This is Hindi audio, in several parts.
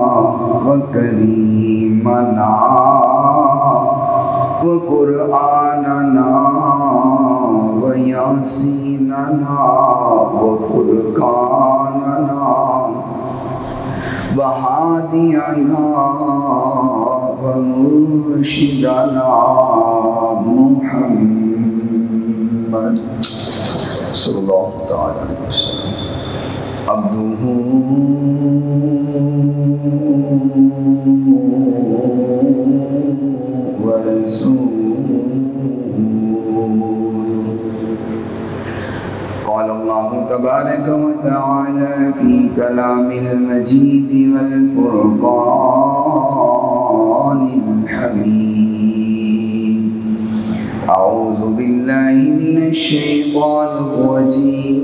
व करीमना व कुरआनना व यासीनना व फुरकानना व हादियना व मुर्शिदना मुहम्मद सल्लल्लाहु तआला अलैहि वसल्लम अब्दुहु व रसूलुहु। क़ाल अल्लाहु तबारक व तआला फ़ी कलामिल मजीद वल फ़ुरक़ानिल हमीद। अऊज़ु बिल्लाहि मिनश शैतानिर रजीम।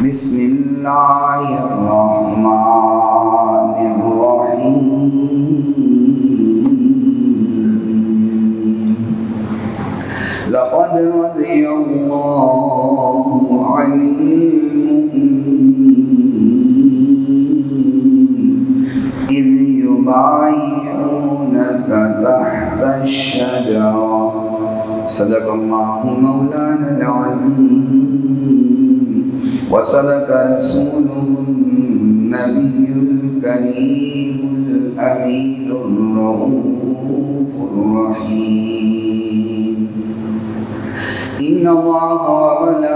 बिस्मिल्लाहिर्रहमानिर्रहीम। लक़द रज़ियल्लाहु अनिल मुअमिनीन इज़ युबायिऊनका तहतश-शजरा। सदक़ल्लाहु मौलानल अज़ीम व सदक़ रसूलुहुन नबियुल करीमुल अमीनुर रऊफ़ुर रहीम। इन्नल्लाह व मलाइकतहु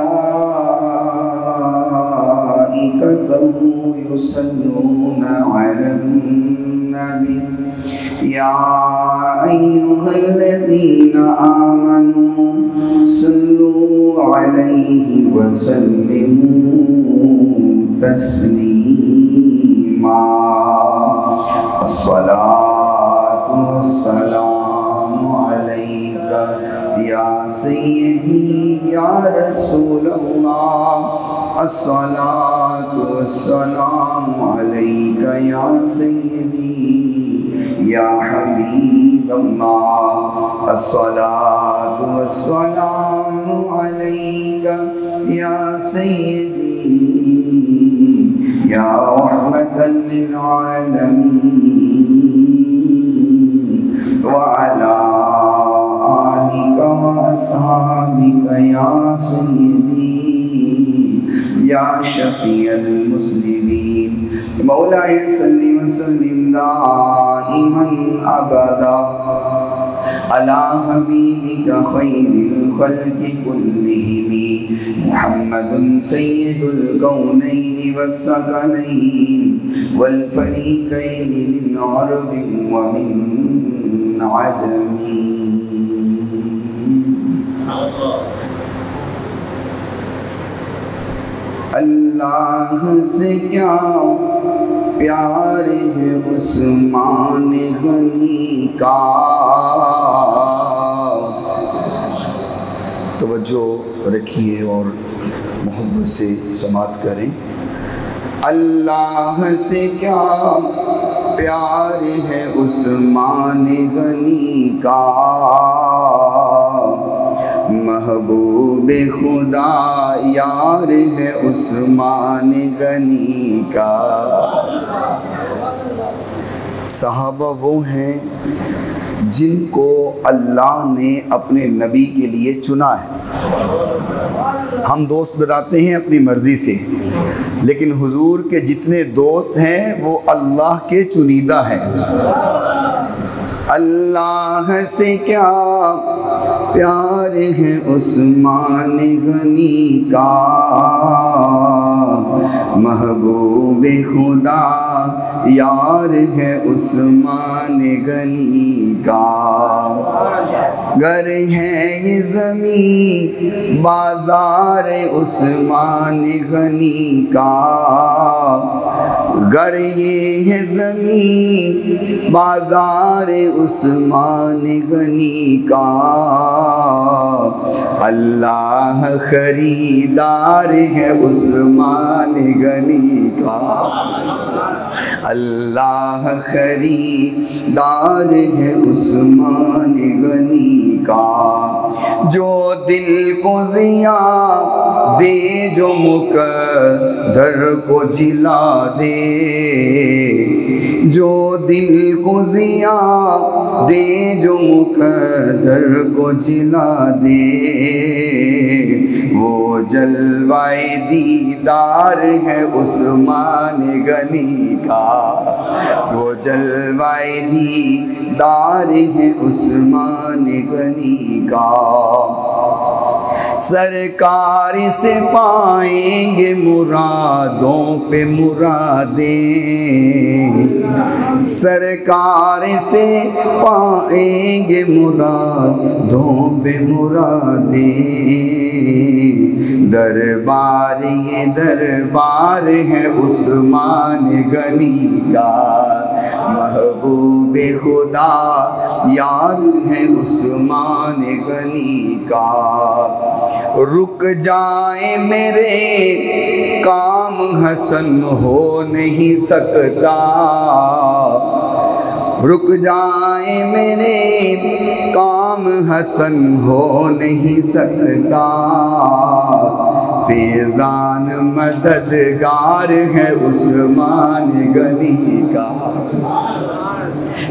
युसल्लूना अलन नबी या अय्युहल्लज़ीना आमनू सल्लू अलैहि व सल्लिमू तस्लीमा। अस्सलातु वस्सलामु अलैका या सय्यदी या रसूलल्लाह। अस्सलातु वस्सलामु अलैका या सय्यदी या हबीबल्लाह। अस्सलातु वस्सलामु अलैका या सय्यदी या रहमतल लिल आलमीन व अला आलिका व अस्हाबिका या सय्यदी या शफीअल मुज़निबीन। मौलाए सल्लि व सल्लिम दाइमन अबदा अला हबीबिका खैरिल खल्क़ि कुल्लिहिम मुहम्मदुन सय्यिदुल कौनैनि वस्सक़लैन वल फ़रीक़ैन मिन अरबिन व मिन अजमीन। अल्लाह से क्या प्यार है उस्मान गनी का। तवज्जो रखिए और मोहब्बत से समात करें। अल्लाह से क्या प्यार है उस्मान गनी का। महबूब खुदा यार है उस्मान गनी का। सहाबा वो हैं जिनको अल्लाह ने अपने नबी के लिए चुना है। हम दोस्त बनाते हैं अपनी मर्ज़ी से, लेकिन हुजूर के जितने दोस्त हैं वो अल्लाह के चुनीदा हैं। अल्लाह से क्या प्यार है उस्मान गनी का। महबूब खुदा यार है उस्मान गनी का। घर है ये ज़मीन बाज़ार उस्मान गनी का। गर ये है ज़मीन बाज़ार उस्मान गनी का, अल्लाह खरीदार है उस्मान गनी का, अल्लाह खरीदार है उस्मान गनी का। जो दिल को जिया दे, जो मुकद्दर को जिला दे, जो दिल को जिया दे, जो मुकद्दर को जिला दे, वो जलवाए दीदार है उस्मान गनी का, वो जलवाए दीदार है उस्मान गनी का। सरकार से पाएंगे मुरादों पे मुरादें, सरकार से पाएंगे मुरादों पे मुरादें। दरबार ये दरबार है उस्मान गनी का, महबूब खुदा यार है उस्मान गनी का। रुक जाए मेरे काम हसन हो नहीं सकता, रुक जाए मेरे काम हसन हो नहीं सकता। फैज़ान मददगार है उस्मान गनी का,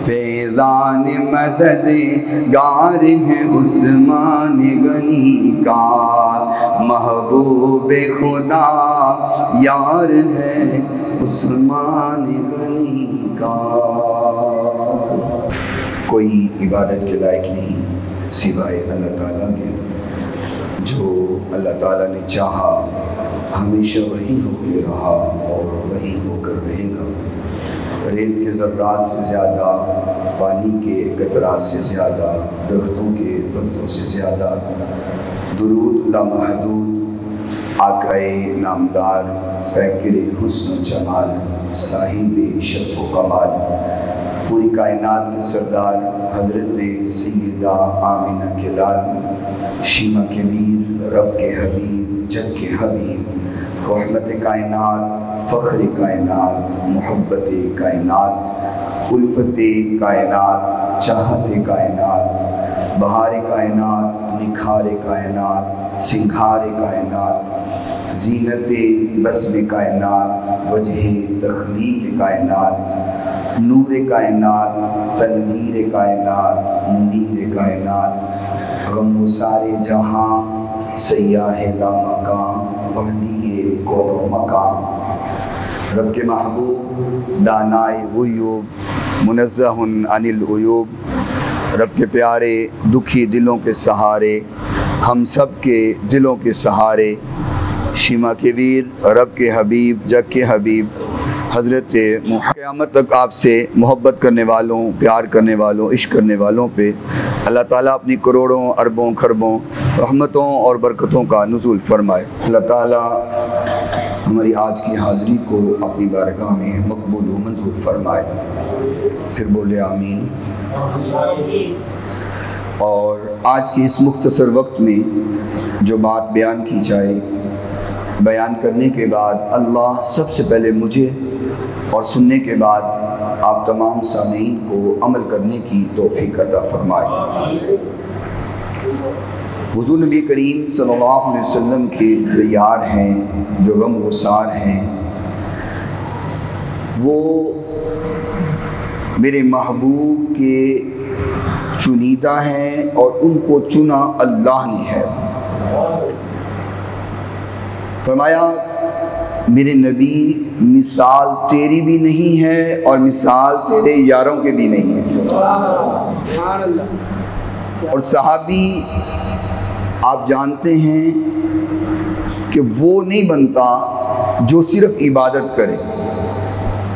फैज़ान मददगार है उस्मान गनी का। महबूब खुदा यार है उस्मान गनी का। कोई इबादत के लायक नहीं सिवाय अल्लाह ताला के। जो अल्लाह ताला ने चाहा हमेशा वही होकर रहा और वही होकर रहेगा। रेत के ज़र्रात से ज़्यादा, पानी के कतरात से ज़्यादा, दरख्तों के पत्तों से ज़्यादा दुरूद लामहदूद आकाए नामदार फ़ाक़िरे हुस्न जमाल साहिब शर्फ़ व कमाल पूरी कायनात के सरदार हज़रत सैयदा आमिना के लाल शीमा के वीर रब के हबीब जग के हबीब रहमत कायनात फ़ख्र कायनात मोहब्बत कायनात उल्फत कायनात चाहत कायनात बहार कायनात निखार कायनात सिंगार कायनात जीनत बस्म कायनात वजह तख्लीक़ कायनात नूर कायनात तनवीर कायनात मुनीर कायनात गम सारे जहाँ सयाह लामकाम वहनी कोनो मकाम। रब के महबूब दानाए गुयूब मुनज़्ज़हुन अनिल उयूब, रब के प्यारे दुखी दिलों के सहारे हम सब के दिलों के सहारे शीमा के वीर रब के हबीब जग के हबीब हज़रत क़यामत तक आपसे मोहब्बत करने वालों, प्यार करने वालों, इश्क करने वालों पे अल्लाह ताला अपनी करोड़ों अरबों खरबों रहमतों और बरकतों का नुज़ूल फरमाए। अल्लाह ताला हमारी आज की हाज़िरी को अपनी बारगाह में मकबूल व मंजूर फरमाए। फिर बोले आमीन। और आज के इस मुख्तसर वक्त में जो बात बयान की जाए, बयान करने के बाद अल्लाह सबसे पहले मुझे और सुनने के बाद आप तमाम सामीन को अमल करने की तौफीक अता फरमाए। हुज़ूर नबी करीम सल्लल्लाहु अलैहि वसल्लम के जो यार हैं, जो गम गुसार हैं, वो मेरे महबूब के चुनीदा हैं और उनको चुना अल्लाह ने है। फरमाया मेरे नबी मिसाल तेरी भी नहीं है और मिसाल तेरे यारों के भी नहीं है। और सहाबी आप जानते हैं कि वो नहीं बनता जो सिर्फ इबादत करे।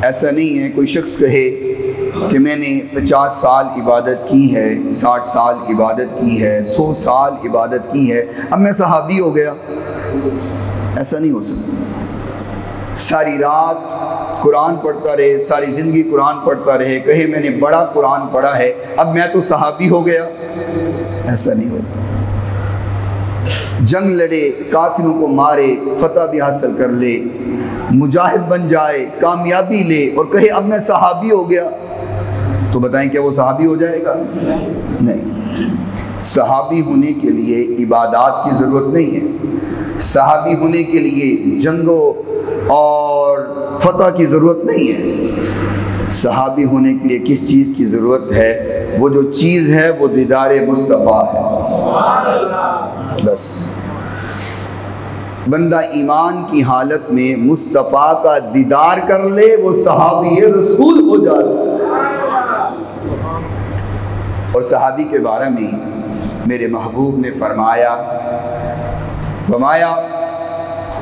ऐसा नहीं है कोई शख्स कहे कि मैंने 50 साल इबादत की है, 60 साल इबादत की है, 100 साल इबादत की है, अब मैं सहाबी हो गया। ऐसा नहीं हो सकता। सारी रात कुरान पढ़ता रहे, सारी ज़िंदगी कुरान पढ़ता रहे, कहे मैंने बड़ा कुरान पढ़ा है, अब मैं तो सहाबी हो गया। ऐसा नहीं होता। जंग लड़े, काफिरों को मारे, फतह भी हासिल कर ले, मुजाहिद बन जाए, कामयाबी ले और कहे अब मैं सहाबी हो गया, तो बताएं क्या वो सहाबी हो जाएगा? नहीं। सहाबी होने के लिए इबादात की ज़रूरत नहीं है, सहाबी होने के लिए जंगों और फतह की ज़रूरत नहीं है। सहाबी होने के लिए किस चीज़ की ज़रूरत है? वो जो चीज़ है वो दीदार मुस्तफ़ा है। बस बंदा ईमान की हालत में मुस्तफ़ा का दीदार कर ले, वो सहाबी रसूल हो जाता है। और सहाबी के बारे में मेरे महबूब ने फरमाया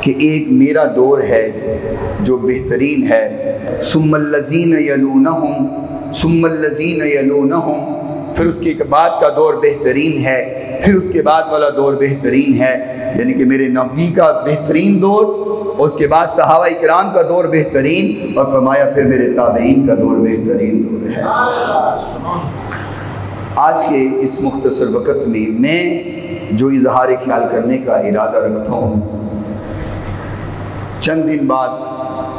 कि एक मेरा दौर है जो बेहतरीन है, सुम्मल्लज़ीन यलूनहुम, सुम्मल्लज़ीन यलूनहुम, फिर उसके बाद का दौर बेहतरीन है, फिर उसके बाद वाला दौर बेहतरीन है, यानी कि मेरे नबी का बेहतरीन दौर, उसके बाद सहाबा इकराम का दौर बेहतरीन, और फरमाया फिर मेरे ताबईन का दौर बेहतरीन दौर है। आज के इस मुख्तसर वक़्त में मैं जो इजहार ख्याल करने का इरादा रखता हूँ, चंद दिन बाद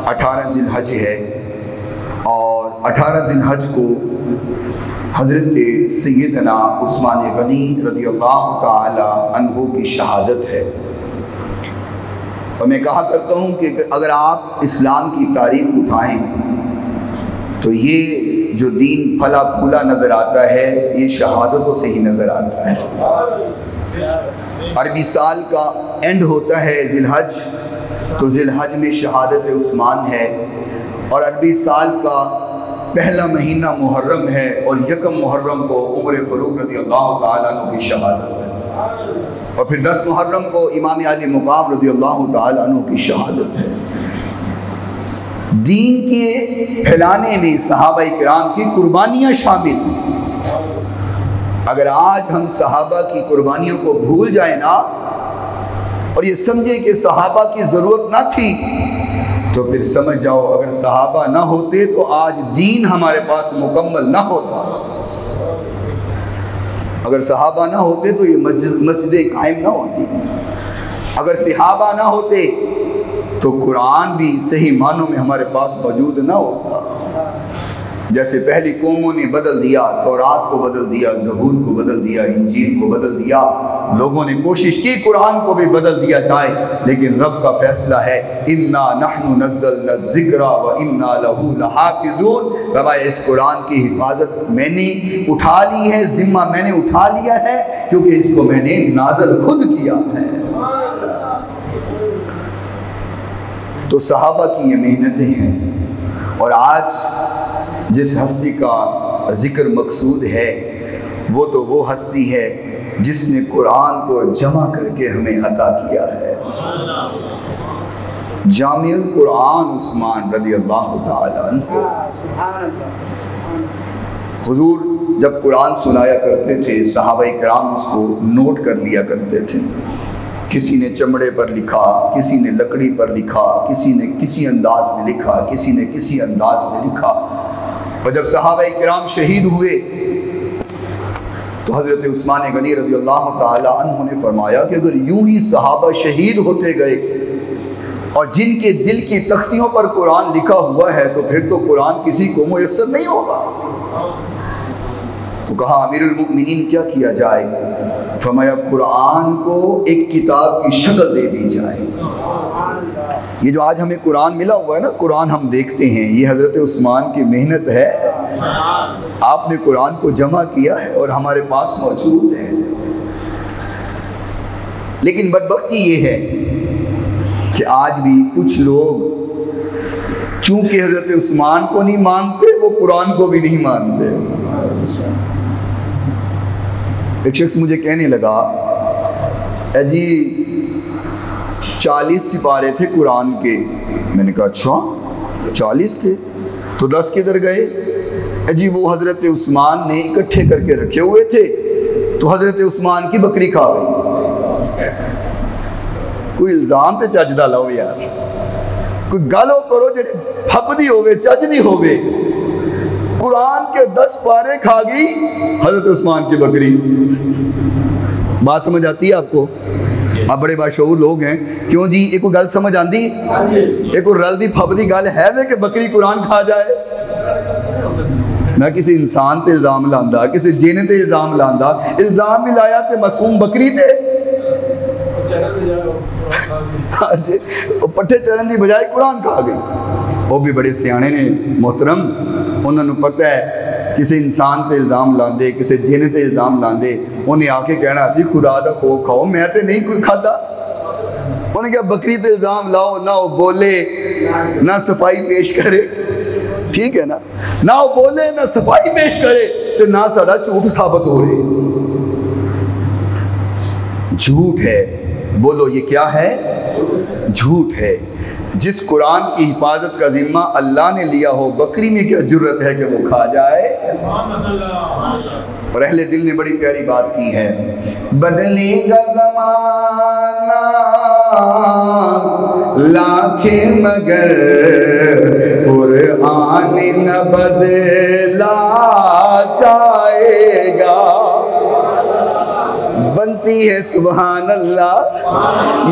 18 ज़िलहज है और 18 ज़िलहज को हज़रत सैयदना उस्मान गनी रज़ियल्लाहु ताला अन्हु की शहादत है। और मैं कहा करता हूँ कि अगर आप इस्लाम की तारीख़ उठाएं तो ये जो दीन फला फूला नज़र आता है ये शहादतों से ही नज़र आता है। अरबी साल का एंड होता है ज़िलहज, तो ज़िलहज में शहादत उस्मान है, और अरबी साल का पहला महीना मुहर्रम है और यकम मुहर्रम को उमर फ़ारूक रज़ियल्लाहु ताला अन्हु की शहादत है, और फिर 10 मुहर्रम को इमाम अली मुक़ाम रज़ियल्लाहु ताला अन्हु की शहादत है। दीन के फैलाने में सहाबा इकराम की कुर्बानियाँ शामिल। अगर आज हम सहाबा की कुर्बानियों को भूल जाए ना और ये समझे कि सहाबा की ज़रूरत ना थी, तो फिर समझ जाओ अगर सहाबा ना होते तो आज दीन हमारे पास मुकम्मल ना होता। अगर सहाबा ना होते तो ये मस्जिदें कायम ना होती। अगर सहाबा ना होते तो कुरान भी सही मानों में हमारे पास मौजूद ना होता। जैसे पहली कौमों ने बदल दिया, तौरात को बदल दिया, ज़बूर को बदल दिया, इंजील को बदल दिया, लोगों ने कोशिश की कुरान को भी बदल दिया जाए, लेकिन रब का फैसला है इन्ना नहनु नज़्ज़लना ज़िक्रा व इन्ना लहू लहाफ़िज़ून। रब इस कुरान की हिफाजत मैंने उठा ली है, ज़िम्मा मैंने उठा लिया है, क्योंकि इसको मैंने नाज़िल खुद किया है। तो सहाबा की ये मेहनतें हैं, और आज जिस हस्ती का ज़िक्र मकसूद है वो तो वो हस्ती है जिसने कुरान को जमा करके हमें अता किया है। जामिउल कुरान उस्मान रज़ियल्लाहु ताला अन्हु। हुजूर जब कुरान सुनाया करते थे, सहाबा इकराम उसको नोट कर लिया करते थे। किसी ने चमड़े पर लिखा, किसी ने लकड़ी पर लिखा, किसी ने किसी अंदाज में लिखा, किसी ने किसी अंदाज में लिखा। और जब सहाबा इकराम शहीद हुए तो हज़रत उस्मान गनी रज़ियल्लाहु ताला अन्हु ने फरमाया कि अगर यूं ही सहाबा शहीद होते गए और जिनके दिल की तख्तियों पर कुरान लिखा हुआ है तो फिर तो कुरान किसी को मुयस्सर नहीं होगा। तो कहा अमीरुल मुमिनीन क्या किया जाए? फरमाया कुरान को एक किताब की शक्ल दे दी जाए। ये जो आज हमें कुरान मिला हुआ है ना, कुरान हम देखते हैं, ये हज़रत उस्मान की मेहनत है। आपने कुरान को जमा किया है और हमारे पास मौजूद है। लेकिन बदबख्ती ये है कि आज भी कुछ लोग चूंकि हज़रत उस्मान को नहीं मानते, वो कुरान को भी नहीं मानते। एक शख्स मुझे कहने लगा, जी 40 सिपारे थे कुरान के। मैंने कहा अच्छा 40 थे तो 10 किधर गए? जी वो हज़रत उस्मान ने इकट्ठे करके रखे हुए थे, तो हज़रत उस्मान की बकरी खा गई। कोई इल्ज़ाम तो चजदा लाओ यार, कोई गालो करो जेड़ी फबदी होवे, चजदी होवे। कुरान के 10 पारे खा गई हजरत उस्मान की बकरी। बात समझ आती है आपको? आप बड़े बाशऊर लोग हैं, क्यों जी? एक गल समझ आती, एक रलदी फबदी गल है वे कि बकरी कुरान खा जाए। मैं किसी इंसान ते इल्ज़ाम लांदा, किसी जिन ते इल्ज़ाम लांदा, इल्ज़ाम भी लाया ते मासूम बकरी ते पट्ठे चरण की बजाय कुरान खा गई। वो भी बड़े सियाने ने मोहतरम, उन्होंने पता है किसी इंसान ते इल्ज़ाम लांदे, किसी जिन ते इल्ज़ाम लांदे, उन्हें आके कहना सी खुदा दा खौफ खाओ, मैं तो नहीं कुछ खाता। उन्हें क्या बकरी ते इल्ज़ाम लाओ, ना वो बोले ना सफाई पेश करे, ठीक है ना? ना वो बोले ना सफाई पेश करे तो ना साड़ा झूठ साबित हो रहे। झूठ है, बोलो ये क्या है? झूठ है। जिस कुरान की हिफाजत का जिम्मा अल्लाह ने लिया हो, बकरी में क्या जुर्रत है कि वो खा जाए? और अहले दिल ने बड़ी प्यारी बात की है, बदलेगा ज़माना लाखे मगर कुरान न बदला जाएगा। बनती है सुभान अल्लाह।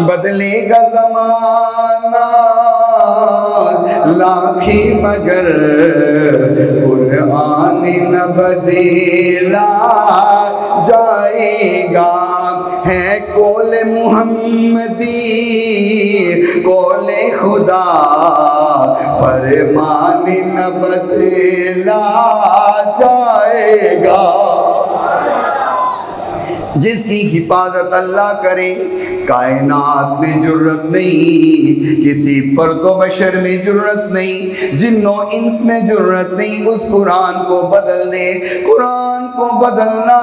बदलेगा ज़माना लाखी मगर कुरान न बदला जाएगा। है कोले मुहम्मदी कोले खुदा फरमान न बदला जाएगा। जिसकी हिफाजत अल्लाह करे, कायनात में जुर्रत नहीं, किसी फर्दो बशर में जुर्रत नहीं, जिन्नो इंस में जुर्रत नहीं उस कुरान को बदल दे। कुरान को बदलना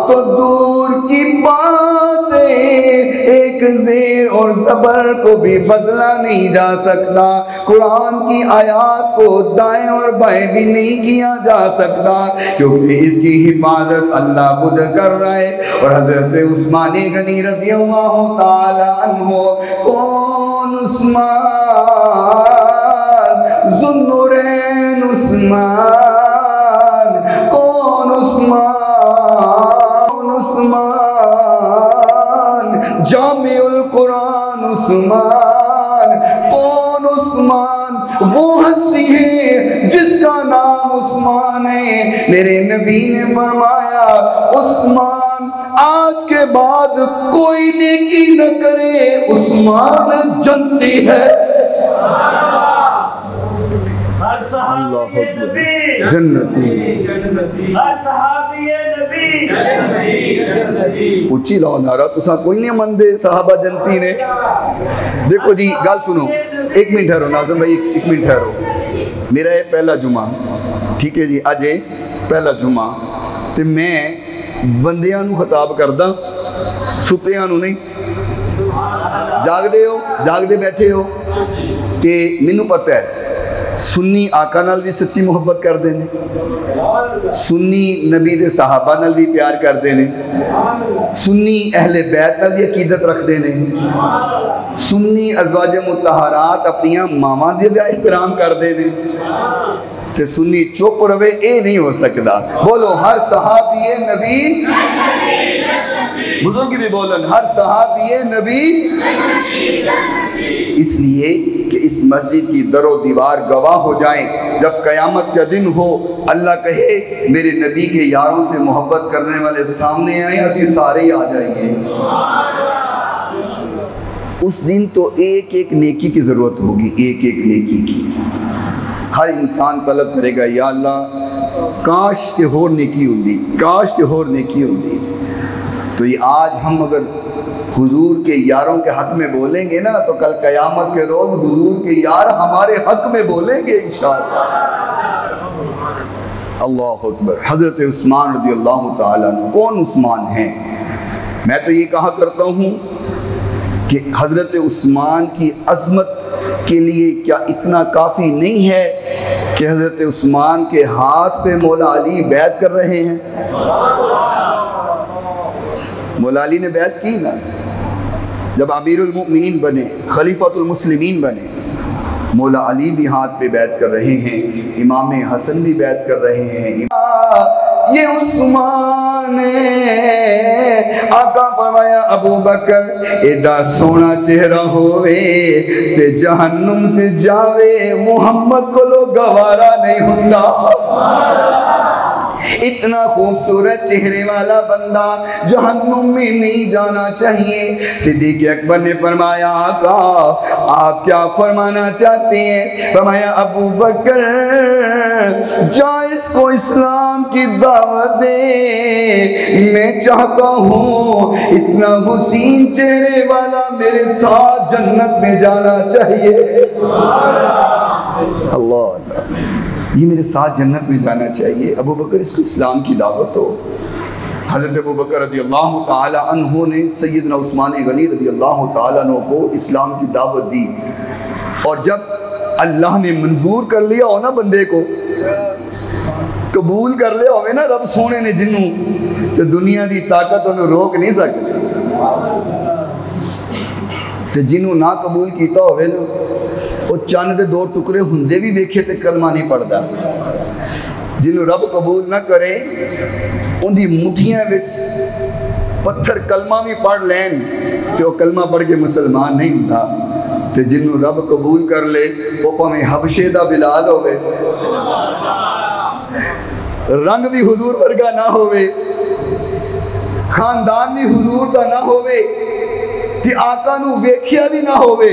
तो दूर की बात है, एक ज़ेर और ज़बर को भी बदला नहीं जा सकता। कुरान की आयात को दाएं और बाएं भी नहीं किया जा सकता, क्योंकि इसकी हिफाजत अल्लाह खुद कर रहा है। और हज़रत उस्मान गनी रज़ियल्लाहु ताला अन्हु, कौन उस्मान? ज़ुन्नुरैन उस्मान। कौन उस्मान? उस्मान जामिउल कुरान उस्मान। कौन उस्मान? वो हस्ती है जिसका नाम उस्मान है। मेरे नबी ने फरमाया, उस्मान आज के बाद कोई नेकी न करे, उस्मान जन्नती है। जन्नती उच्ची लाओ नारा, तुसा कोई नहीं मनदे साहबा जन्नती ने। देखो जी गल सुनो, एक मिनट ठहरो नाज़िम भाई, एक मिनट ठहरो। मेरा ये पहला जुमा, ठीक है जी, अज पहला जुमा, तो मैं बंदियां नूं खिताब करदा, सुत्तियां नूं नहीं। जागदे हो, जागदे बैठे हो, तो मैनू पता है सुन्नी आका नाल भी सच्ची मुहब्बत करते हैं, सुन्नी नबी दे सहाबा नाल भी प्यार करते हैं, सुन्नी अहले बैत नाल भी अकीदत रखते हैं, सुन्नी अज़वाज मुतहरात अपनियां मावां दे भी एहतराम करते हैं, ते सुन्नी चुप रवे ये नहीं हो सकता। बोलो हर सहाबी नबी, बुजुर्ग भी बोलन हर सहाबी नबी। इसलिए कि इस मस्जिद की दरो दीवार गवाह हो जाएं, जब क़यामत का दिन हो, अल्लाह कहे मेरे नबी के यारों से मोहब्बत करने वाले सामने आए, असी सारे ही आ जाइए। उस दिन तो एक एक नेकी की ज़रूरत होगी, एक एक नेकी की। हर इंसान तलब करेगा, या अल्लाह काश के होर नेकी होंदी, काश के होर नेकी होंदी। तो ये आज हम अगर हुजूर के यारों के हक में बोलेंगे ना, तो कल क़यामत के रोज़ हुजूर के यार हमारे हक में बोलेंगे इंशाअल्लाह। अल्लाहु अकबर। हज़रत उस्मान रज़ियल्लाहु ताला अन्हु, कौन उस्मान हैं? मैं तो ये कहा करता हूँ कि हज़रत उस्मान की अज़मत के लिए क्या इतना काफ़ी नहीं है कि हज़रत उस्मान के हाथ पे मौला अली बैत कर रहे हैं? मौला अली ने बैत की ना, जब अमीरुल मुमिनीन बने, खलीफतुल मुस्लिमीन बने, मौला अली भी हाथ पे बैत कर रहे हैं, इमाम हसन भी बैत कर रहे हैं। ये उस्मान आका फरमाया अबू बकर एडा सोना चेहरा होवे ते जहन्नुम च जावे मुहम्मद को लो गवारा नहीं हुंदा। इतना खूबसूरत चेहरे वाला बंदा जहन्नुम में नहीं जाना चाहिए। सिद्दीक़ अकबर ने फरमाया आका आप क्या फरमाना चाहते हैं? फरमाया अबू बकर जा इसको इस्लाम की दावत दे। मैं चाहता हूँ इतना हुसीन चेहरे वाला मेरे साथ जन्नत में जाना चाहिए। अल्लाह, ये मेरे साथ जन्नत में जाना चाहिए। अबू बकर इसको इस्लाम की दावत हो। हज़रत अबू बकर रज़ी अल्लाह ताला अन्हु ने सैयदना उस्मान गनी रज़ी अल्लाह ताला अन्हु को इस्लाम की दावत दी। और जब अल्लाह ने मंजूर कर लिया हो ना, बंदे को कबूल कर लिया हो ना रब सोने ने जिन्नू, तो दुनिया की ताकत उन्हें रोक नहीं सकती। तो जिन्नू ना कबूल किया हो ना, वो चंद के दो टुकड़े होंदे भी वेखे तो कलमा नहीं पढ़ता। जिन्हों रब कबूल ना करे उनकी मुठियां विच पत्थर कलमा भी पढ़ लैन तो कलमा पढ़ के मुसलमान नहीं होता। तो जिन्हों रब कबूल कर ले वो भावें हबशे का बिलाल होवे, रंग भी हुजूर वर्गा ना होवे, खानदान भी हुजूर का ना होवे, ते आका नू वेख्या भी ना होवे,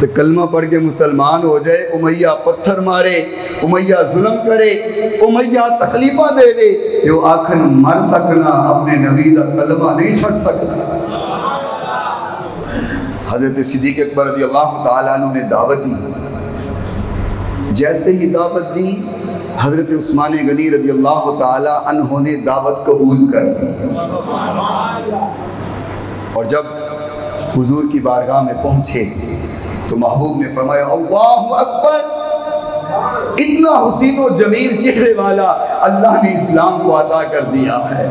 तो कलमा पढ़ के मुसलमान हो जाए। उमैया पत्थर मारे, उमैया जुल्म करे, उमैया तकलीफा दे दे, जो आखन मर सकना अपने नबी का कलमा नहीं छड़ सकता। हजरत सिद्दीक़ अकबर रज़ी अल्लाह ताला अन्हु ने दावत दी। जैसे ही दावत दी हजरत उस्मान गनी रज़ी अल्लाह ताला अन्हु ने दावत कबूल कर ली। और जब हुजूर की बारगाह में पहुंचे तो महबूब ने फरमाया अल्लाहु अकबर, इतना हुसीन व जमील चेहरे वाला अल्लाह ने इस्लाम को अता कर दिया है।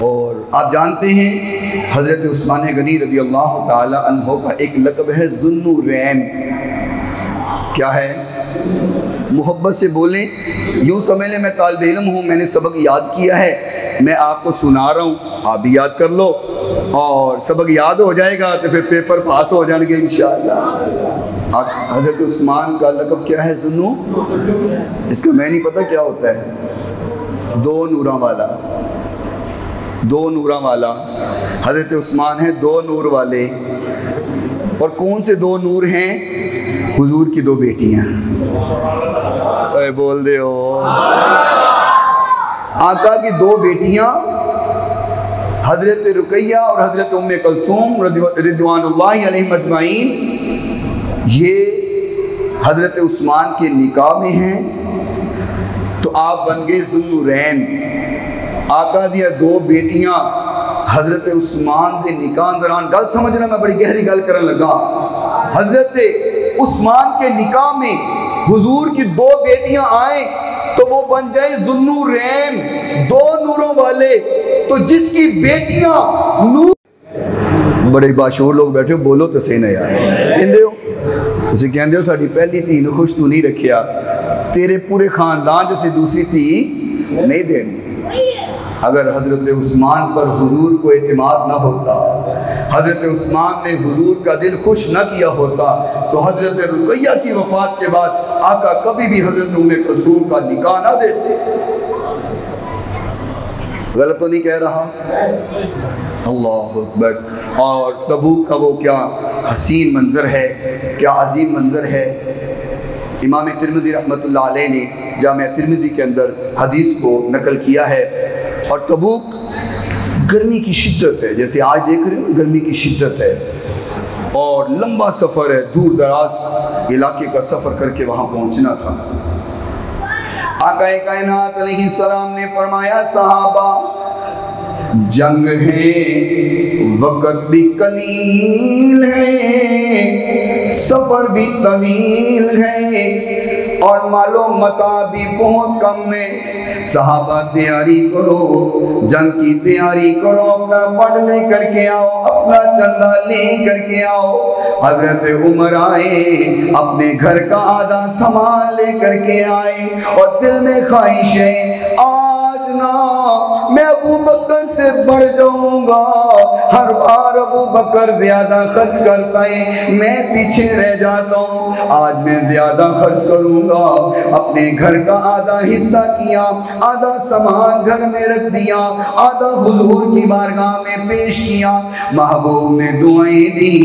और आप जानते हैं हज़रत उस्मान गनी रज़ी अल्लाह ताला अन्हो का एक लक़ब है ज़ुन्नुरैन। क्या है? मोहब्बत से बोलें, यूँ समझ लें मैं तालिब इल्म हूँ, मैंने सबक याद किया है, मैं आपको सुना रहा हूँ, आप भी याद कर लो और सबक याद हो जाएगा तो फिर पेपर पास हो जाएंगे इंशाअल्लाह। हज़रत उस्मान का लक़ब क्या है? ज़ुन्नू। इसका मैं नहीं पता क्या होता है। दो नूरा वाला, दो नूरा वाला। हज़रत उस्मान है दो नूर वाले। और कौन से दो नूर हैं? हुजूर की दो बेटियां। बोल दे हो, आका की दो बेटियां हज़रत रुकैया और हज़रत उम्मे कलसूम रिदवानुल्लाहि अलैहिम अजमाइन, ये हज़रत उस्मान के निकाह में हैं। तो आप बन गए ज़ुन्नुरैन। आका दिया दो बेटियां हज़रत उस्मान के निकाह दौरान, गल समझना मैं बड़ी गहरी गल करन लगा। हज़रत उस्मान के निकाह में हुजूर की दो बेटियां आए तो वो बन जाए ज़ुन्नुरैन, दो नूरों वाले। तो जिसकी बेटियां नूर, बड़े बाशूर लोग बैठे हो, बोलो तो सही ना यार, कहते हो तुसीं कहंदे हो साडी पहली धी नूं खुश तू नहीं रखिया, तेरे पूरे खानदान च दूसरी धी नहीं देनी। अगर हज़रत उस्मान पर हुजूर को एतमाद ना होता, हज़रत उस्मान ने हुजूर का दिल खुश ना किया होता, तो हज़रत रुकैया की वफ़ात के बाद आका कभी भी हज़रत उम्मे कुलसूम का निकाह ना देते। गलत तो नहीं कह रहा? अल्लाह अकबर। और तबूक का वो क्या हसीन मंज़र है, क्या अजीम मंज़र है। इमाम तिरमिज़ी रहमतुल्लाह अलैह ने जामे तिरमिज़ी के अंदर हदीस को नकल किया है। और तबूक गर्मी की शिद्दत है, जैसे आज देख रहे हो गर्मी की शिद्दत है और लंबा सफ़र है, दूर दराज इलाके का सफ़र करके वहाँ पहुँचना था। आक़ाए कायनात अलैहिस्सलाम ने फरमाया सहाबा जंग है, वक़्त भी कलील है, सफ़र भी तवील है, और मालो मता भी बहुत कम में। सहाबा तैयारी करो, जंग की तैयारी करो, अपना पढ़ ले करके आओ, अपना चंदा ले करके आओ। हजरत उमर आए, अपने घर का आधा सामान ले करके आए और दिल में ख्वाहिश है आज ना मैं अबू बकर से बढ़ जाऊंगा। हर बार अबू बकर ज्यादा खर्च करता है, मैं पीछे रह जाता हूँ। आज मैं ज्यादा खर्च करूंगा। अपने घर का आधा हिस्सा किया, आधा सामान घर में रख दिया, आधा हुजूर की बारगाह में पेश किया। महबूब ने दुआएं दी,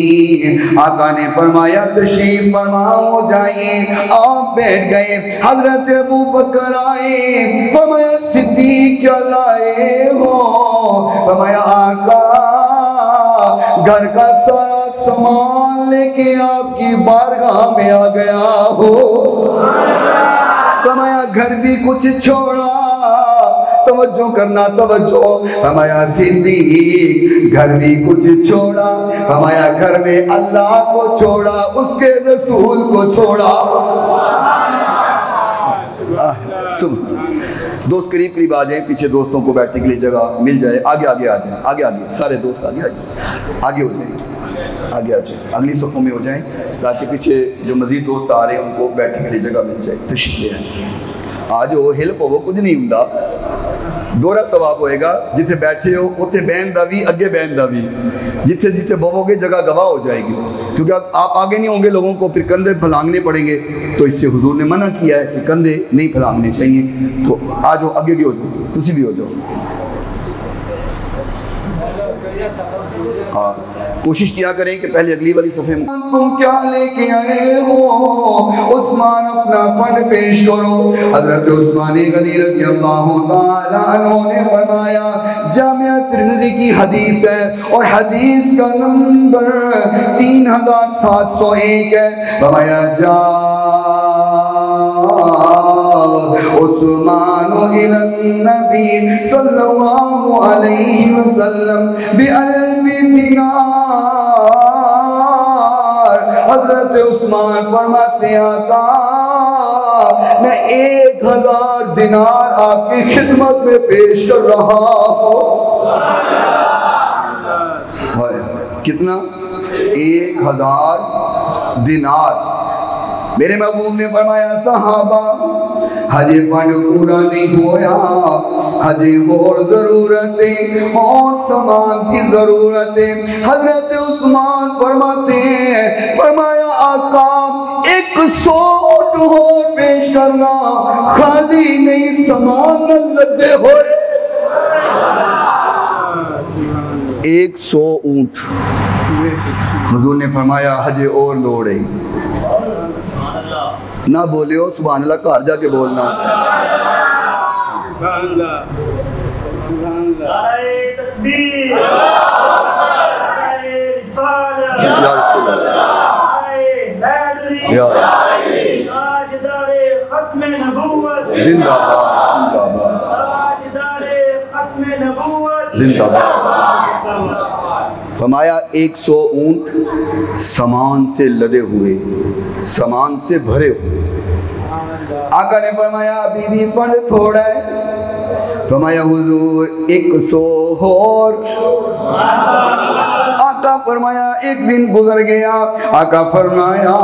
आका ने फरमाया तशरीफ फरमाओ जाइए। आप बैठ गए। हजरत अबू बकर आए, फरमाया सिद्दीक क्या लाए हो? फरमाया आका घर का सारा सामान लेके आपकी बारगाह में आ गया हो। फरमाया घर भी कुछ छोड़ा, तवज्जो करना तवज्जो। फरमाया सिद्दीक घर भी कुछ छोड़ा, फरमाया घर में अल्लाह को छोड़ा, उसके रसूल को छोड़ा। सुन दोस्त करीब करीब आ जाए, पीछे दोस्तों को बैठने के लिए जगह मिल जाए। आगे आगे आ जाए, आगे आगे सारे दोस्त आगे आगे हो जाए, आगे आ जाए, अगली सफ़ों में हो जाएं ताकि पीछे जो मज़ीद दोस्त आ रहे हैं उनको बैठने के लिए जगह मिल जाए। तशरीफ़ ले आए। आज वो हिल पवो कुछ नहीं हुंदा, दोहरा सवाब होएगा। जिथे बैठे हो उत्थे बहन दा भी, अगे बहन दा भी। जिथे जिथे बोवोगे जगह गवाह हो जाएगी, क्योंकि आप आगे नहीं होंगे, लोगों को फिर कंधे फैलांगने पड़ेंगे। तो इससे हुजूर ने मना किया है कि कंधे नहीं फैलांगने चाहिए। तो आ जाओ, आगे भी हो जाओ, तुसी भी हो जाओ। हाँ, कोशिश किया करें कि पहले अगली वाली सफ़े में। तुम क्या लेके आए हो? उस्मान अपना फंड पेश करो। हजरत उस्मान गनी रज़ियल्लाहु ताला अन्हु ने फरमाया, जामिया तिर्मिज़ी की हदीस है और हदीस का नंबर 3701 है। फरमाया जा उस्मान इलन नबी सल्लल्लाहु अलैहि वसल्लम बिअल्फि दिनार। हजरत उस्मान फरमाते हैं आका मैं 1000 दिनार आपकी खिदमत में पेश कर रहा हूँ। कितना? 1000 दिनार। मेरे महबूब ने फरमाया सहाबा हजे फंड पूरा नहीं होया, हजे और जरूरतें और सामान की जरूरतें। हजरत उस्मान फरमाते हैं, फरमाया आका 100 ऊंट और पेश करना, खाली नहीं सामान न लदे होए। 100 ऊंट। हुजूर ने फरमाया हजे और लोड़ है। ना बोले हो सुभान अल्लाह, घर जाके बोलना। जिंदाबाद जिंदाबाद जिंदाबाद। फरमाया 100 ऊंट सामान से लदे हुए, सामान से भरे हुए। आका ने फरमाया अभी भी फंड थोड़ा है। फरमाया हुजूर 100 और। आका फरमाया एक दिन गुजर गया। आका फरमाया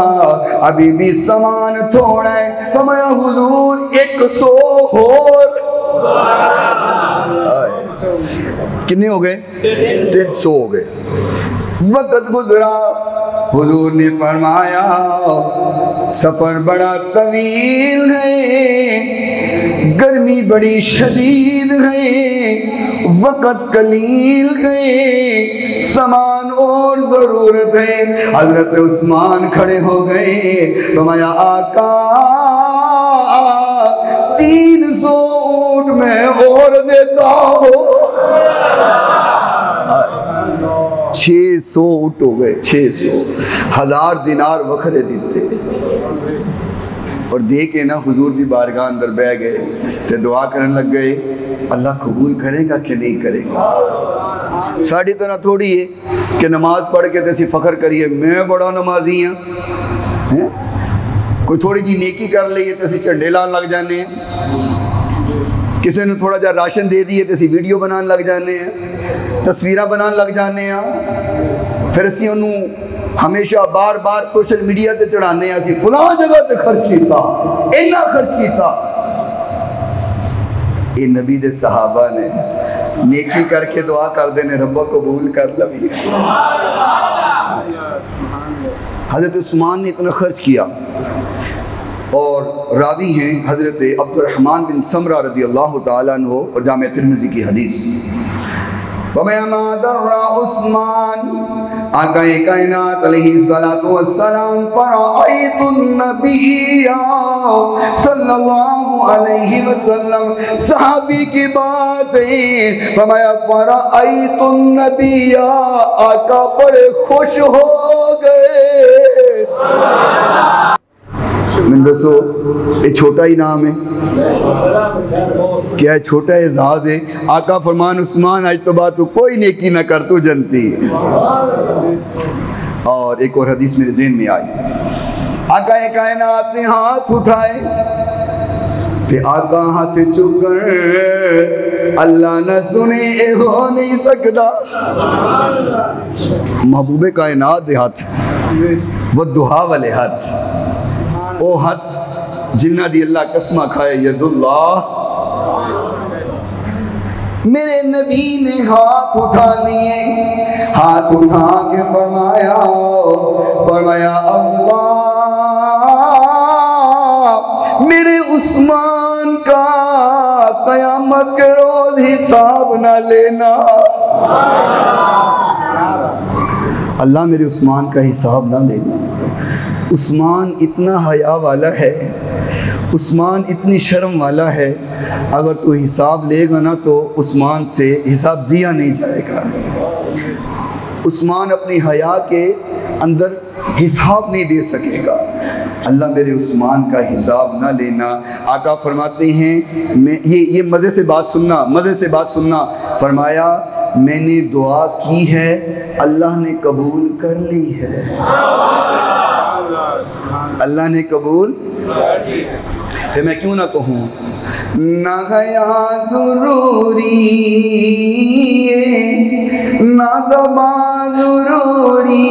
अभी भी सामान थोड़ा है। फरमाया हुजूर 100 और। कितने हो गए? 150 हो गए। वक्त गुजरा, हुजूर ने फरमाया सफर बड़ा तवील है, गर्मी बड़ी शदीद है, वक्त कलील है, सामान और जरूरत है। हजरत उस्मान खड़े हो गए। फरमाया आका 300 ऊंट में और देता हूँ। 600 ऊंट हो गए। 600 1000 दिनार वखरे देते और दे के ना हुजूर की बारगाह अंदर बह गए तो दुआ करने लग गए अल्लाह कबूल करेगा कि नहीं करेगा। साड़ी तरह थोड़ी है कि नमाज पढ़ के तो फ़ख्र करिए मैं बड़ा नमाजी हाँ, कोई थोड़ी जी नेकी कर लीए तो असीं झंडे लान लग जाने, किसी ने थोड़ा जा राशन दे दिए तो असीं वीडियो बनाने लग जाने, तस्वीर बनाने लग जाने, फिर असीं उन्होंने हमेशा बार बार सोशल मीडिया ते चढ़ाने, असीं फलां जगह ते खर्च किया, इन्ना खर्च किया। ये नबी दे सहाबा ने नेकी करके दुआ करते हैं, रब्बा कबूल कर लवी। हज़रत उस्मान ने इतना खर्च किया, और रावी हैं हज़रत अब्दुर्रहमान बिन समरा रज़ी अल्लाह तआला अन्हु, और जामे तिर्मिज़ी की हदीस। उस्मान आकाए कायनात अलैहिस्सलातु वस्सलाम फ़रअयतुन नबिय्या सल्लल्लाहु अलैहि वसल्लम, सहाबी की बात है, फरमाया फ़रअयतुन नबिय्या, आका बड़े खुश हो गए। मैं दसो ये छोटा ही नाम है क्या है? छोटा एजाज है। आका फरमान उस्मान आज तो बात तू कोई नेकी ना कर, तू जनती। और एक और हदीस मेरे ज़हन में आई, आका कायनात ने हाथ उठाए ते आका हाथ चुकर अल्लाह न सुने, ए हो नहीं सकता। महबूबे कायनात दे हाथ, वो दुहा वाले हाथ, ओ हाथ जिन्ना दी अल्लाह कसमा खाए, यदुल्लाह। मेरे नबी ने हाथ उठा लिए, हाथ उठा के फरमाया अल्लाह, मेरे उस्मान का कयामत के रोज हिसाब ना लेना। अल्लाह मेरे उस्मान का हिसाब ना लेना। उस्मान इतना हया वाला है, उस्मान इतनी शर्म वाला है, अगर तू हिसाब लेगा ना तो उस्मान से हिसाब दिया नहीं जाएगा। उस्मान अपनी हया के अंदर हिसाब नहीं दे सकेगा। अल्लाह मेरे उस्मान का हिसाब ना लेना। आका फरमाते हैं, मैं ये मज़े से बात सुनना, मज़े से बात सुनना, फरमाया मैंने दुआ की है, अल्लाह ने कबूल कर ली है, अल्लाह ने कबूल। फिर मैं क्यों ना कहूँ, ना गया ज़रूरी ना ज़बा ज़रूरी,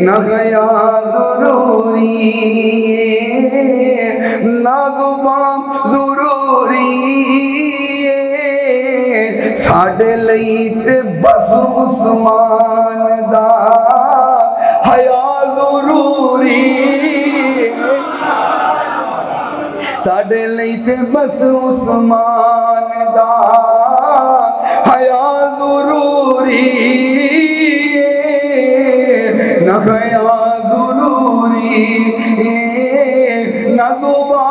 ना गया ज़रूरी ना ज़बा ज़रूरी, साडे लई ते बस उस्मान दा हया ज़रूरी, साडे लई ते बस उस्मान दा हया ज़रूरी, ना हया ज़रूरी ना ज़ुबा।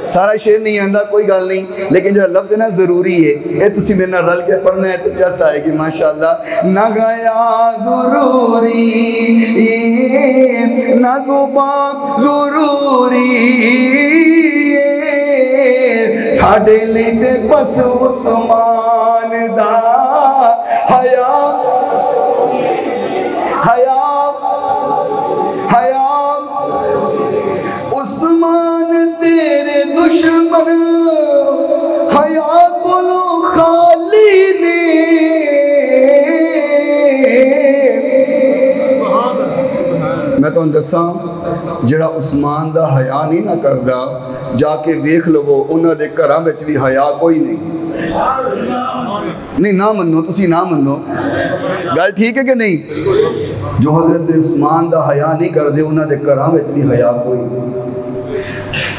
सारा शेर नहीं आंदा, कोई गल नहीं, लेकिन जो लफ्ज़ है ना ज़रूरी है, ये तुसी मेरे नाल रल के पढ़ना है तो जस आएगी माशाअल्लाह। ना गया ज़रूरी ना ज़ुबा ज़रूरी, साडे लई ते बस उस्मान दा हया हया हया। उस्मान तेरे दुश्मन हया कोलो खाली ने, मैं तुहानू दसा जिहड़ा उस्मान दा हया नहीं ना करदा, जाके वेख लवो उन्हां दे घरां विच भी हया कोई नहीं। नहीं ना मनो, तुसी ना मनो, गल ठीक है कि नहीं? जो हज़रत उस्मान दा हया नहीं करदे उन्हां दे घरां विच भी हया कोई नहीं।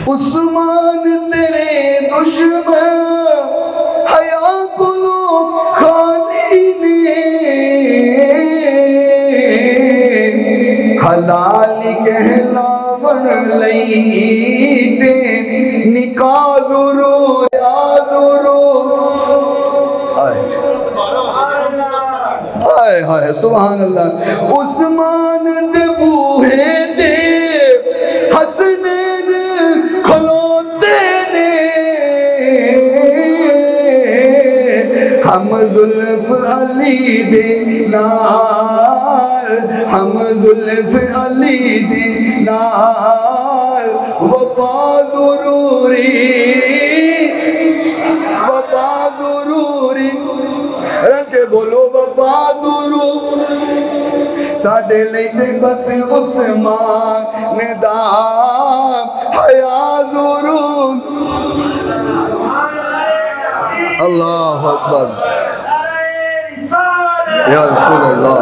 उस्मान तेरे दुश्मन हया कोलो खाली ने, हलाल कहलावन लई ते निकाह ज़रूर हाय हाय सुभान अल्लाह। उस्मान दे बूहे दे हसनैन खलोते ने, हम जुल्फ अली दे नाल हम जुल्फ अली दी नाल वफा ज़रूरी रंगे बोलो वफा ज़रूरी साडे लई बस उस्मान दा हया ज़रूर। अल्लाह अकबर या रसूल अल्लाह।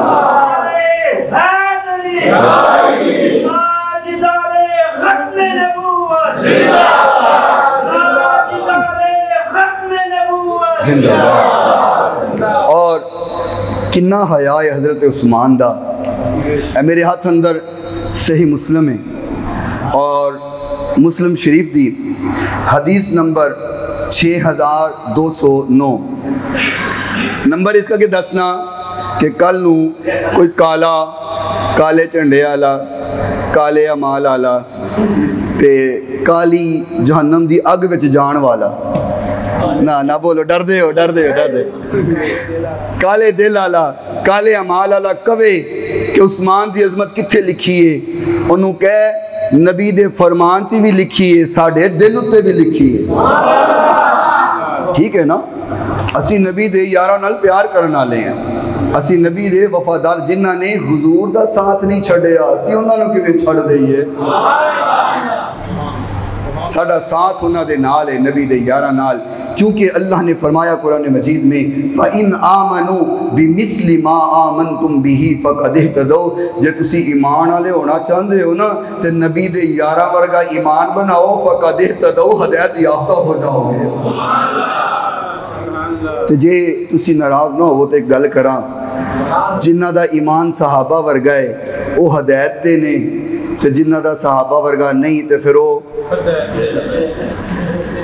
और किन्ना हया है हज़रत उस्मान दा। मेरे हाथ अंदर सही मुस्लिम है और मुस्लिम शरीफ दी हदीस नंबर 6209। नंबर इसका कि दसना कि कल नू कोई काले झंडे आला काले अमाल आला ते काली जहन्नम दी अग विच जान वाला ना बोलो डर दे हो काले दिल आला काले अमाल आला कवे कि उस्मान दी अजमत कित्थे लिखी है उन्हों कह नबी दे फरमान च भी लिखी है साढ़े दिल उत्ते भी लिखी है। ठीक है ना। असी नबी दे यारां नाल प्यार करन वाले हैं असी नबी दे वफादार जिन्हां ने हुजूर दा साथ नहीं छड्डिया असी उन्हां नूं किवें छड्ड दईए। साडा साथ उन्हां दे नाल है नबी दे यारां नाल क्योंकि अल्लाह ने फरमाया कुरान मजीद में फ़इन आमनू बिमिस्लि मा आमनतुम बिही फ़क़द इहतदौ जे तुसी ईमान वाले होना चाहते हो ना तो नबी दे यारा वर्गा ईमान बनाओ फ़क़द इहतदौ हिदायत याफ्ता हो जाओगे। तो जे तुसी नाराज़ ना हो तो एक गल करा जिन्हां दा ईमान सहाबा वर्गा है वो हिदायत ते ने तो जिन्हां दा सहाबा वर्गा नहीं तो फिर वो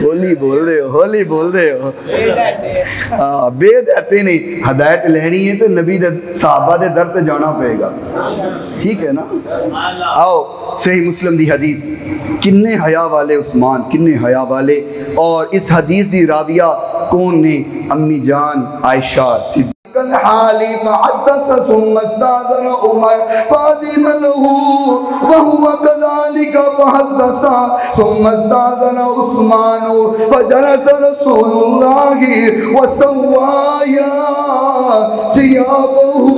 होली बोल रहे हो हाँ बेहदायती नहीं हदायत लेनी है तो नबी दे सहाबा दे दर ते जाना पड़ेगा। ठीक है ना। आओ सही मुस्लिम दी हदीस किन्ने हया वाले उस्मान किन्ने हया वाले और इस हदीस दी राविया कौन ने अम्मी जान आयशा सिद्दीक़ा हाली फहद्दस सुम्मा इस्ताज़न उमर फ़ाज़िन लहू व हुवा कज़ालिका फहद्दस सुम्मा इस्ताज़न उस्मान फजलस रसूलुल्लाहि व सव्वाया सियाबहु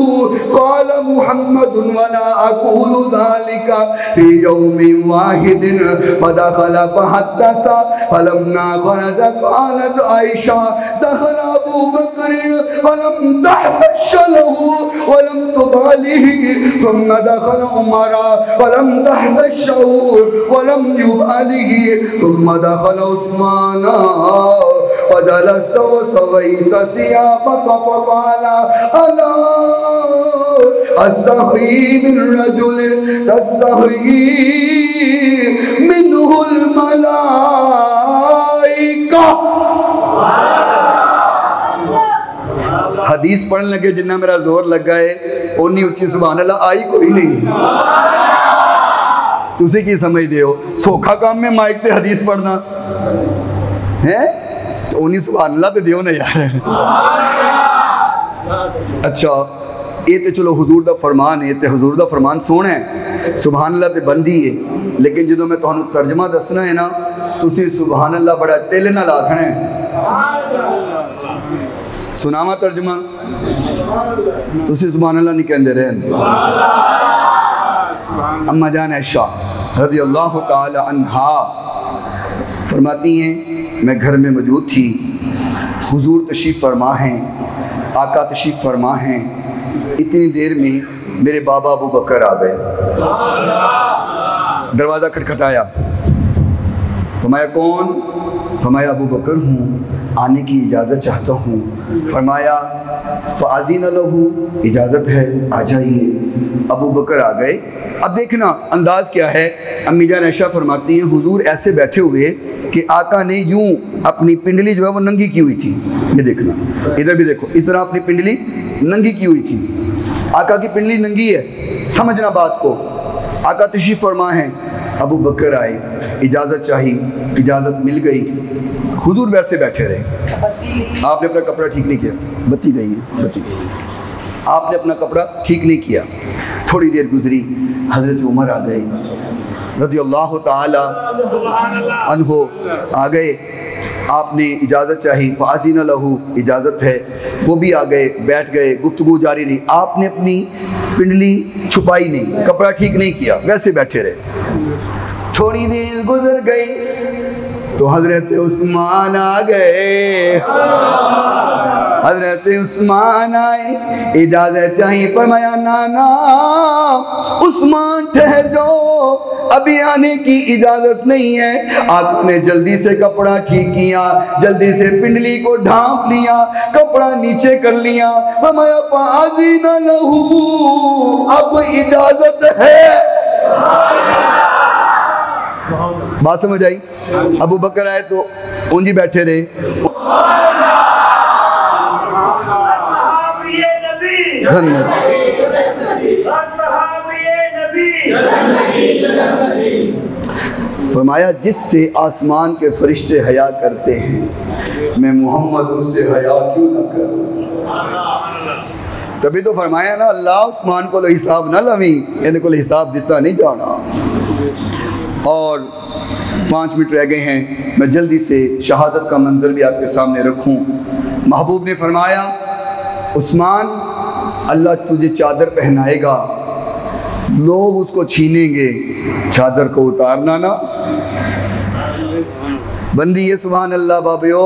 क़ाल मुहम्मदुन व ला अक़ूलु ज़ालिका फ़ी यौमिन वाहिदिन फदख़ल फहद्दस फलम्मा ख़रज क़ालत आयशा दख़ल अबू बकर फलम तहबश लहू वलम तुबालिही सुम्मा दख़ल उमर फलम तहबशहु वलम युबालिही सुम्मा दख़ल उस्मान फजलस्त व सवैत सियाबक फक़ाल अला अस्तही मिन रजुल तस्तही मिनहुल मलाइका। हदीस पढ़ने लगे जिन्ना मेरा जोर लगा है उन्नी उच्ची सुभान अल्लाह आई कोई नहीं। तुसी की समझते हो सौखा काम में माइक ते हदीस पढ़ना है तो उन्नी सुभान अल्लाह ते दियो ना यार। अच्छा ये तो चलो हुजूर दा फरमान है ते हुजूर दा फरमान सोना है सुभान अल्लाह ते बंदी है लेकिन जो मैं तुहानू तर्जमा दसना है ना तुसी सुभान अल्लाह बड़ा टिल नाल आखना है। सुनावा तर्जमा तुसी सुभान अल्लाह नहीं कहते रहे। अम्मा जान आयशा रज़ी अल्लाह ताला अन्हा फरमाती हैं मैं घर में मौजूद थी हुजूर तशरीफ़ फरमा हैं आका तशरीफ़ फरमा हैं इतनी देर में मेरे बाबा अबू बकर आ गए। दरवाज़ा खटखटाया फरमाया कौन फरमाया अबू बकर हूँ आने की इजाज़त चाहता हूँ। फरमाया फ़ाज़िन लहू इजाज़त है आ जाइए। अबू बकर आ गए। अब देखना अंदाज़ क्या है। अम्मी जान आयशा फरमाती हैं हुजूर ऐसे बैठे हुए कि आका ने यूं अपनी पिंडली जो है वो नंगी की हुई थी। ये देखना इधर भी देखो इस तरह अपनी पिंडली नंगी की हुई थी। आका की पिंडली नंगी है समझना बात को। आका तशरीफ़ फरमा है अबू बकर आए इजाज़त चाहिए इजाज़त मिल गई। हुजूर वैसे बैठे रहे। आपने अपना कपड़ा ठीक नहीं किया बत्ती गई है बत्ती आपने अपना कपड़ा ठीक नहीं किया। थोड़ी देर गुजरी, हज़रत उमर आ गए रज़ियल्लाहु ताला अन्हो आ गए। आपने इजाज़त चाही, फ़ाज़िन लहू, इजाज़त है, वो भी आ गए, बैठ गए, गुफ्तगू जारी रही। आपने अपनी पिंडली छुपाई नहीं, कपड़ा ठीक नहीं किया, वैसे बैठे रहे। थोड़ी देर गुजर गई तो हज़रत उस्मान आ गए। हज़रत उस्मान आए, इजाज़त चाहिए, फरमाया नाना उस्मान ठहर जाओ, अभी आने की इजाज़त नहीं है। आका ने जल्दी से कपड़ा ठीक किया, जल्दी से पिंडली को ढांप लिया, कपड़ा नीचे कर लिया, फरमाया फ़ाज़िन लहू, अब इजाज़त है। बात समझ आई? अबू बकर आए तो ऊंजी बैठे रहे। फरमाया जिससे आसमान के फरिश्ते हया करते हैं, मैं मोहम्मद उससे हया क्यों ना करूं। तभी तो फरमाया ना, अल्लाह उस्मान को हिसाब ना लवी, इन्हें को हिसाब दिता नहीं जाना। और 5 मिनट रह गए हैं, मैं जल्दी से शहादत का मंजर भी आपके सामने रखूं। महबूब ने फरमाया उस्मान, अल्लाह तुझे चादर पहनाएगा, लोग उसको छीनेंगे, चादर को उतारना ना। बंदी है सुभान अल्लाह बाबियो।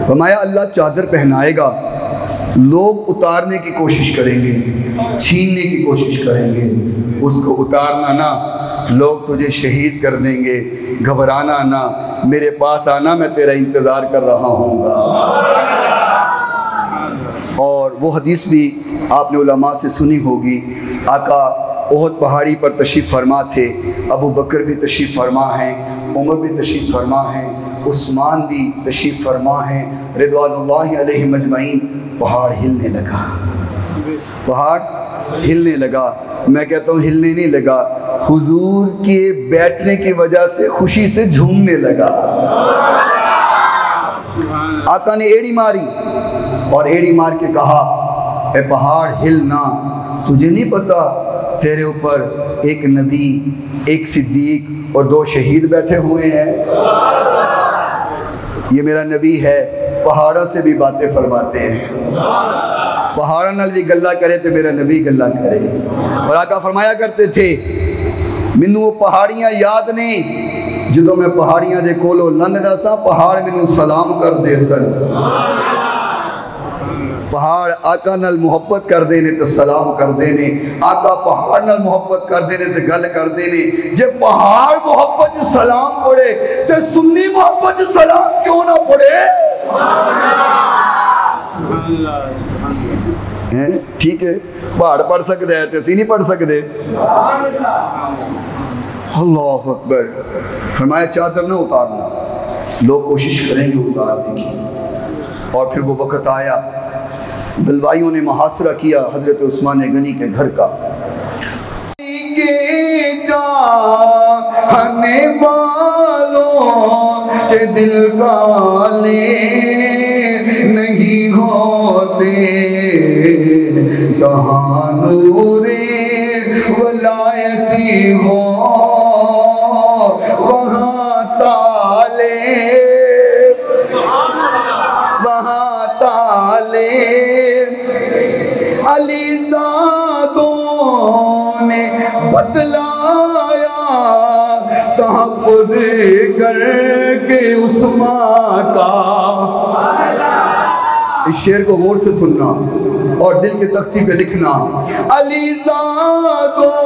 फरमाया अल्लाह चादर पहनाएगा, लोग उतारने की कोशिश करेंगे, छीनने की कोशिश करेंगे, उसको उतारना ना, लोग तुझे शहीद कर देंगे, घबराना ना, मेरे पास आना, मैं तेरा इंतज़ार कर रहा हूँगा। और वो हदीस भी आपने उलमा से सुनी होगी, आका ओहद पहाड़ी पर तशरीफ़ फरमा थे, अबू बकर भी तशरीफ़ फरमा हैं, उमर भी तशरीफ़ फरमा हैं, उस्मान भी तशरीफ़ फरमा हैं, रिज़वानुल्लाहि अलैहिम अजमईन। पहाड़ हिलने लगा, पहाड़ हिलने लगा। मैं कहता हूँ हिलने नहीं लगा, हुजूर के बैठने की वजह से खुशी से झूमने लगा। आका ने एड़ी मारी और एड़ी मार के कहा, ए पहाड़ हिलना, तुझे नहीं पता तेरे ऊपर एक नबी, एक सिद्दीक और 2 शहीद बैठे हुए हैं। ये मेरा नबी है, पहाड़ों से भी बातें फरमाते हैं, पहाड़ों नाल भी गल्ला करे तो मेरा नबी गल्ला करे। और आका फरमाया करते थे, मैनू वो पहाड़ियाँ याद नहीं, जो मैं पहाड़ियाँ दे कोलों लंघदा सा, पहाड़ मैनू सलाम कर दे सन। पहाड़ आका नाल मुहब्बत कर देने तो सलाम कर देने, आका पहाड़ नाल मुहब्बत कर देने तो गल कर देने। जे पहाड़ मुहब्बत सलाम पढ़े तो सुन्नी मुहब्बत सलाम क्यों ना पढ़े? ठीक है, पहाड़ पढ़ सकते हैं तो असी नहीं पढ़ सकते। अल्लाह अकबर। फरमाया चादर ना उतारना, लोग कोशिश करेंगे उतारने की। और फिर वो वक़्त आया, बलवाइयों ने मुहासरा किया हजरत उस्मान गनी के घर का। हमें वालों के दिल काले नहीं होते, जहाँ नूरे वलायती हो वहाँ ताले, वहाँ ताले। अलीज़ादों ने बतलाया तहफ़्फ़ुज़ करके उस्मान का। इस शेर को गौर से सुनना और दिल की तख्ती पे लिखना। अलीज़ादों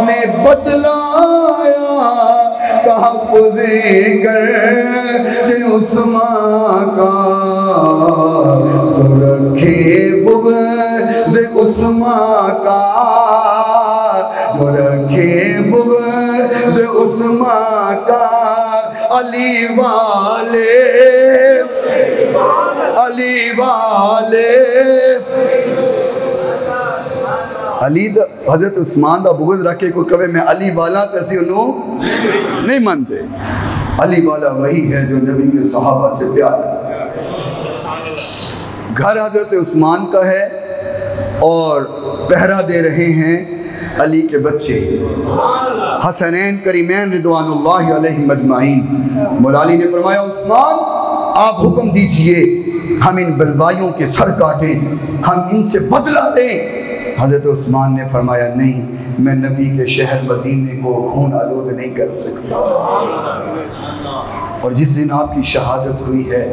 ने बतलाया तहफ़्फ़ुज़ करके उस्मान का, जो रखे बुग़्ज़ उस्मान का, जो रखे बुग़्ज़ उस्मान का। अली वाले, अली वाले। अली हजरत उस्मान का बुग़्ज़ रखे कोई कहे मैं अली वाला, तो असी उन्होंने नहीं मानते। अली वाला वही है जो नबी के सहाबा से प्यार करता है। घर हजरत उस्मान का है, और पहरा दे रहे हैं अली के बच्चे हसनैन करीमैन रिदवानुल्लाहि अलैहिम अजमाइन। मौला अली ने फरमाया, उस्मान आप हुक्म दीजिए हम इन बलवाइयों के सर काटें, हम इनसे बदला दें। हज़रत उस्मान ने फरमाया, नहीं, मैं नबी के शहर मदीने को खून आलूद नहीं कर सकता। और जिस दिन आपकी शहादत हुई है,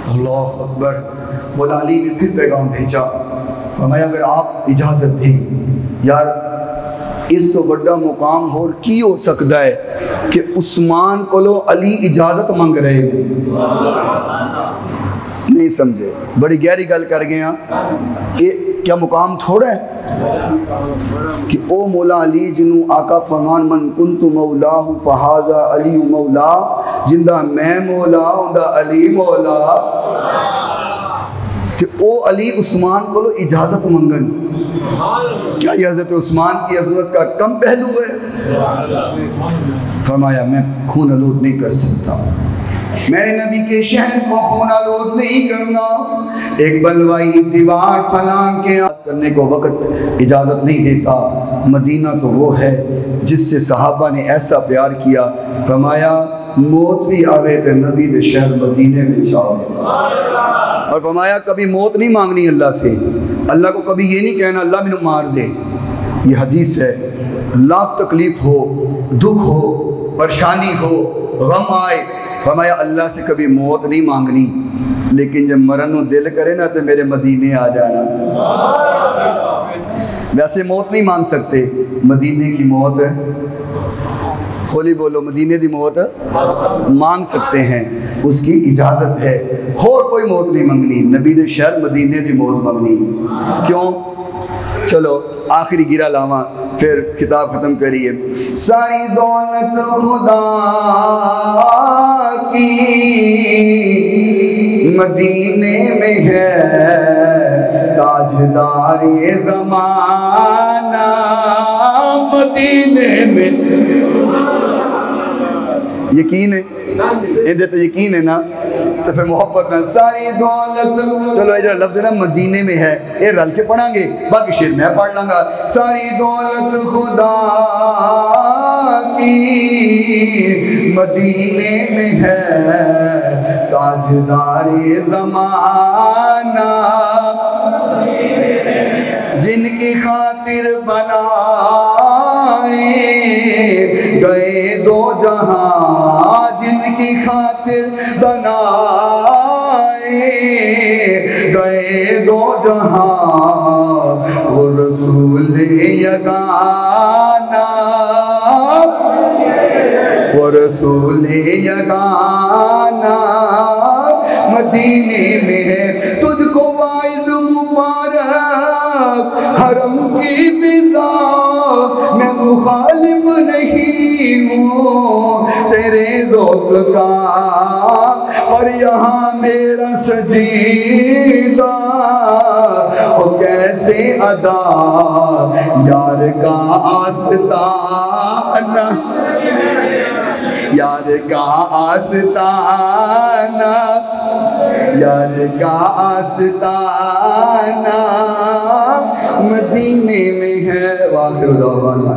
अल्लाह अकबर, मौला अली ने फिर पैगाम भेजा, फरमाया अगर आप इजाज़त दें यार, इस तो बड़ा मुकाम होर की हो सकता है कि उस्मान को लो अली इजाज़त मंग रहे हैं। नहीं समझे, बड़ी गहरी गल कर गए हैं। ये क्या मुकाम थोड़ा है कि ओ मौला अली जिन्हों आका फरमान मन कुन्तु मौलाहु फहाजा अली मौला, जिंदा मैं मौला उंदा अली मौला। तो ओ अली उस्मान को लो इजाज़त मंगन, क्या ये हज़रत उस्मान की अज़मत का कम पहलू है? फरमाया मैं खून आलूद नहीं कर सकता, मैंने नबी के शहर को खून आलूद नहीं करना। एक बलवाई दीवार फला के करने को वक़्त इजाज़त नहीं देता। मदीना तो वो है जिससे सहाबा ने ऐसा प्यार किया, फरमाया मौत भी आवे तो नबी के शहर मदीने में जाओ। और फरमाया कभी मौत नहीं मांगनी अल्लाह से, अल्लाह को कभी ये नहीं कहना अल्लाह मैंने मार दे। ये हदीस है, लाख तकलीफ़ हो, दुख हो, परेशानी हो, गम आए, फरमाया अल्लाह से कभी मौत नहीं मांगनी, लेकिन जब मरन को दिल करे ना तो मेरे मदीने आ जाना। वैसे मौत नहीं मांग सकते, मदीने की मौत है, होली बोलो, मदीने की मौत मांग सकते हैं, उसकी इजाज़त है। और कोई मौत नहीं मंगनी, नबी ने शहर मदीने की मौत मंगनी। क्यों? चलो आखिरी गिरा लावा फिर किताब ख़त्म करिए। सारी दौलत खुदा की मदीने में है, ताजदार ये ज़माना मदीने में। यकीन है, इधर तो यकीन है ना, तो फिर मोहब्बत में सारी दौलत, चलो ये लफ्ज़ ना मदीने में है, ये रल के पढ़ांगे, बाकी शेर मैं पढ़ लूँगा। सारी दौलत खुदा की मदीने में है, ताजदारी ज़माना जिनकी खातिर बनाए गए दो जहां, जिनकी खातिर बनाए गए दो जहां, वो रसूल यगाना, वो रसूल यगाना मदीने में है। तुझको वाइज़ मुबारक हरम की फिज़ा, मैं मुखालिफ नहीं हूँ तेरे ज़ौक़ का, और यहाँ मेरा सजीदा हो कैसे अदा यार का आस्ताना, यार का आस्ताना, यार का आस्ताना मदीने में है। वाखिर दावाना।